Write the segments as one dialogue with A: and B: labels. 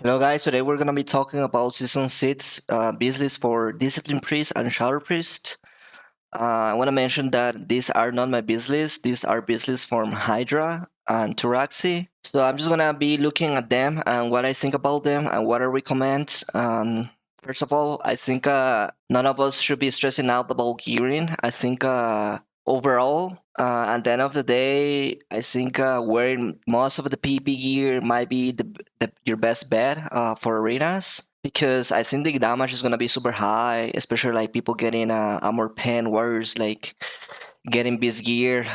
A: Hello guys, today we're gonna be talking about Season 6 beast list for Discipline Priest and Shadow Priest. I wanna mention that these are not my beast lists, these are beast lists from Hydra and Turaxi. So I'm just gonna be looking at them and what I think about them and what I recommend. First of all, I think none of us should be stressing out about gearing. I think overall, at the end of the day, I think wearing most of the PP gear might be your best bet for arenas because I think the damage is gonna be super high, especially like people getting armor pen warriors like getting beast gear.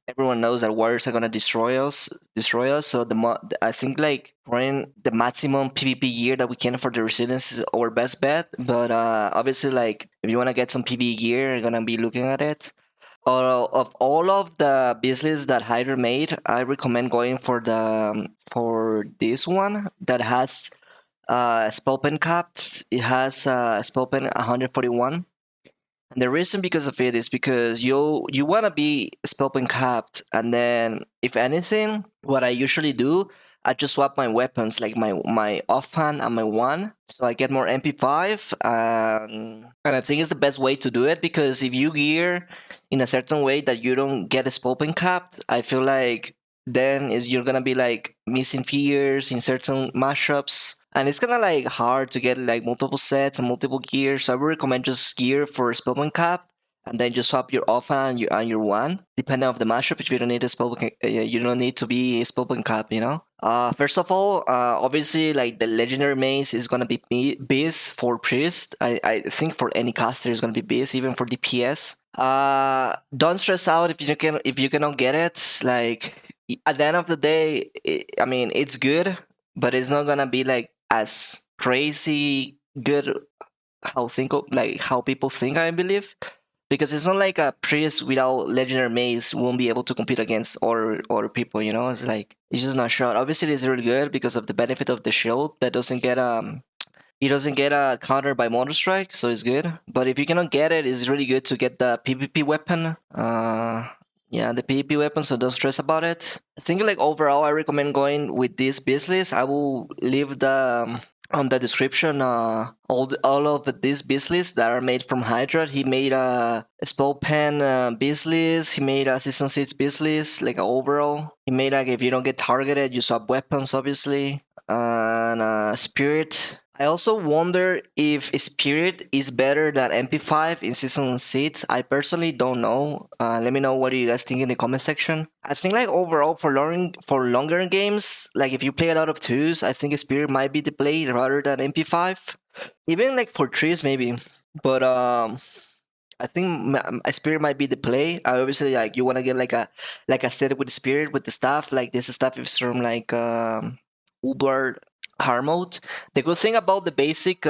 A: Everyone knows that warriors are gonna destroy us. So I think like wearing the maximum PvP gear that we can for the resilience is our best bet. But obviously, like if you wanna get some PvE gear, you're gonna be looking at it. Of all of the business that Hydra made, I recommend going for for this one that has spell pen capped. It has spell pen 141. And the reason because of it is because you want to be spell pen capped, and then if anything, what I usually do, I just swap my weapons, like my offhand and my one, so I get more MP5. And I think it's the best way to do it because if you gear in a certain way that you don't get a spell pen capped, I feel like then is you're gonna be like missing fears in certain mashups, and it's kind of like hard to get like multiple sets and multiple gears. So I would recommend just gear for spellbound cap, and then just swap your off and your one, depending on the mashup. If you don't need a spellbound, you don't need to be a spellbound cap. First of all, obviously, like the legendary mace is gonna be Beast for priest. I think for any caster is gonna be Beast, even for DPS. Don't stress out if you cannot get it. Like at the end of the day, I mean it's good, but it's not gonna be like as crazy good how people think, I believe, because it's not like a priest without legendary mace won't be able to compete against other people. It's like it's just not sure. Obviously, it's really good because of the benefit of the shield that doesn't get it doesn't get countered by Motor Strike, so it's good. But if you cannot get it, it's really good to get the PvP weapon. Yeah, the PvP weapon, so don't stress about it. I think like overall, I recommend going with this business. I will leave the on the description all of these business that are made from Hydra. He made a spell pen business. He made a season 6 business, like overall. He made like if you don't get targeted, you swap weapons, obviously. And Spirit. I also wonder if Spirit is better than MP5 in Season 6. I personally don't know. Let me know what you guys think in the comment section. I think like overall for longer games, like if you play a lot of twos, I think Spirit might be the play rather than MP5. Even like for threes maybe. But I think Spirit might be the play. Obviously, like you want to get like a set with Spirit with the stuff. Like this stuff is from like Uber hard mode. The good thing about the basic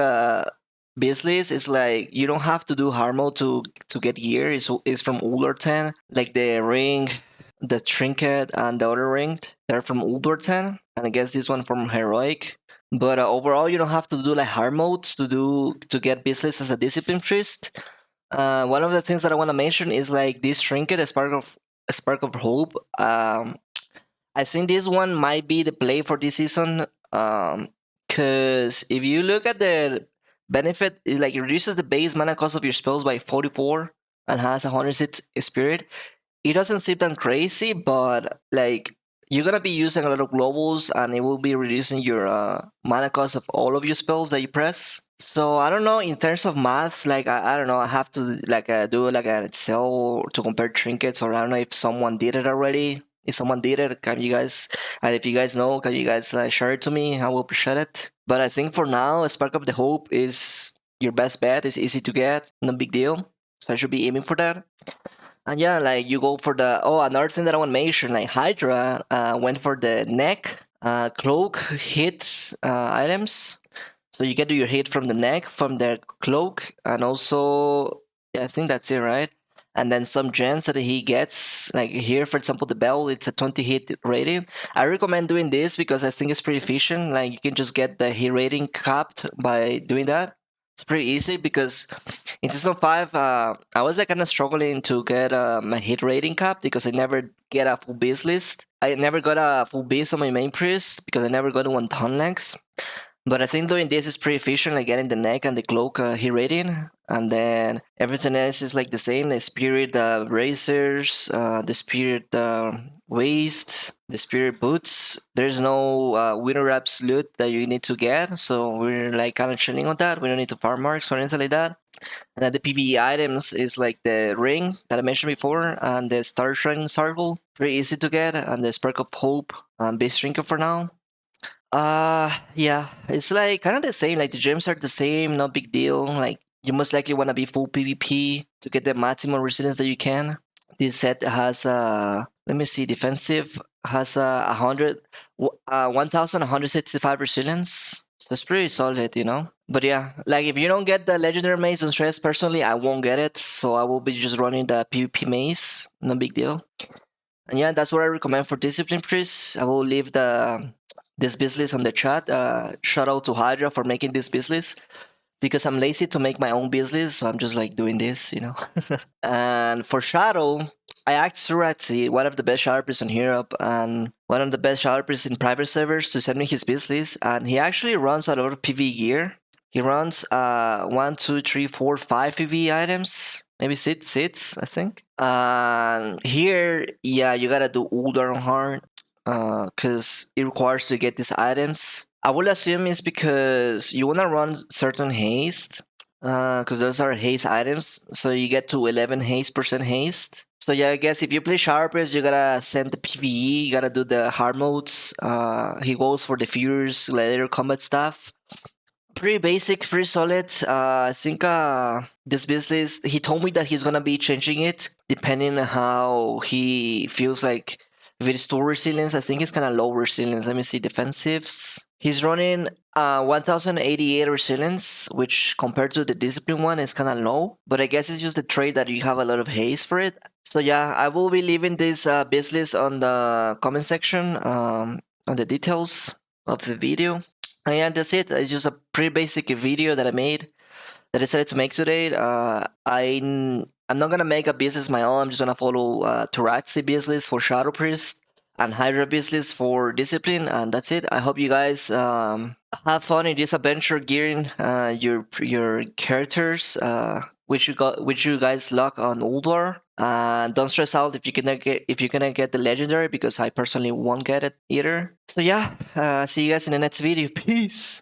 A: business is like you don't have to do hard mode to get gear. Is from Ulor 10, like the ring, the trinket, and the other ring. They're from Ulor 10, and I guess this one from Heroic. But overall, you don't have to do like hard mode to get business as a discipline priest. One of the things that I want to mention is like this trinket, a spark of hope. I think this one might be the play for this season. Because if you look at the benefit, it like it reduces the base mana cost of your spells by 44 and has 106 spirit. It doesn't seem that crazy, but like you're gonna be using a lot of globals, and it will be reducing your mana cost of all of your spells that you press. So I don't know in terms of math, like I don't know. I have to like do like an Excel to compare trinkets, or I don't know if someone did it already. If someone did it, can you guys? And if you guys know, can you guys share it to me? I will appreciate it. But I think for now, Spark of the Hope is your best bet. It's easy to get, no big deal. So I should be aiming for that. And yeah, like you go for the another thing that I want to mention, like Hydra went for the neck cloak hit items. So you get to your hit from the neck, from their cloak, and also yeah, I think that's it, right? And then some gens that he gets, like here, for example, the bell, it's a 20 hit rating. I recommend doing this because I think it's pretty efficient. Like you can just get the hit rating capped by doing that. It's pretty easy because in season 5, I was like kind of struggling to get my hit rating cap because I never get a full base list. I never got a full base on my main priest because I never got 1 ton lengths. But I think doing this is pretty efficient, like getting the neck and the cloak hit rating, and then everything else is like the same. The spirit bracers, the spirit waist, the spirit boots. There's no winter wraps loot that you need to get, so we're like kind of chilling on that. We don't need to farm marks or anything like that. And then the PvE items is like the ring that I mentioned before, and the Star Shrine Circle, pretty easy to get, and the Spark of Hope and Base Drinker for now. Yeah, it's like kind of the same. Like the gems are the same, no big deal. Like you most likely want to be full PvP to get the maximum resilience that you can. This set has let me see, defensive has 1,165 resilience. So it's pretty solid, you know. But yeah, like if you don't get the legendary maze on stress, personally, I won't get it. So I will be just running the PvP maze. No big deal. And yeah, that's what I recommend for Discipline Priest. I will leave this business on the chat. Shout out to Hydra for making this business because I'm lazy to make my own business, so I'm just like doing this, you know. And for Shadow, I asked Suratsi, one of the best sharpers in Europe and one of the best sharpers in private servers, to send me his business, and he actually runs a lot of PvE gear. He runs 1, 2, 3, 4, 5 PvE items, maybe six, I think. And here, yeah, you gotta do Uldar on hard because it requires to get these items. I will assume it's because you wanna run certain haste, because those are haste items, so you get to 11 percent haste. So yeah, I guess if you play Sharpers, you gotta send the PvE, you gotta do the hard modes. He goes for the furious later combat stuff. Pretty basic, pretty solid. I think this business, he told me that he's gonna be changing it depending on how he feels like. If it's too resilience, I think it's kind of low resilience. Let me see, defensives. He's running 1088 resilience, which compared to the discipline one is kind of low. But I guess it's just a trait that you have a lot of haste for it. So yeah, I will be leaving this business on the comment section on the details of the video. And yeah, that's it. It's just a pretty basic video that I made that I decided to make today. I'm not gonna make a business my own. I'm just gonna follow Tarazzi business for Shadow Priest and Hydra business for Discipline, and that's it. I hope you guys have fun in this adventure, gearing your characters, which you guys lock on Uldor. Don't stress out if you're gonna get the legendary, because I personally won't get it either. So yeah, see you guys in the next video. Peace.